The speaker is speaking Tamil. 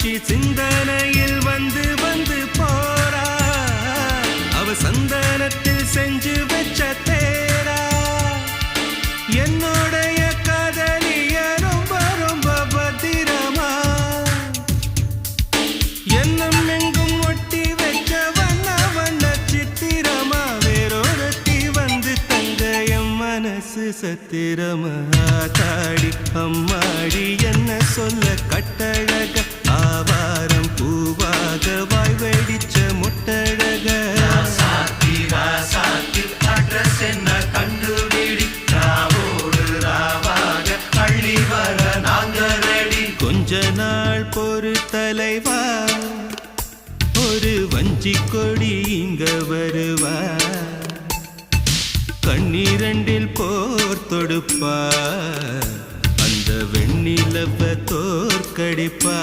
மீனாட்சி சிந்தனையில் வந்து வந்து போறா அவ சந்தனத்தில் செஞ்சு வச்ச தேரா என்னோடைய காதலிய ரொம்ப ரொம்ப பத்திரமா என்னும் எங்கும் ஒட்டி வச்ச வண்ண வண்ண சித்திரமா வேறொருத்தி வந்து தங்க என் மனசு சத்திரமா தாடி அம்மாடி என்ன சொல்ல கட்டழக ஆவாரம் பூவாக வாய் வெடிச்ச முட்டழக அட்ரஸ் என்ன கண்டுபிடி ராவோடு ராவாக அள்ளி வர நாங்க ரெடி கொஞ்ச நாள் பொறு தலைவா ஒரு வஞ்சி கொடி இங்க வருவா கண்ணீரண்டில் போர் தொடுப்பா அந்த வெண்ணிலவ தோற்கடிப்பா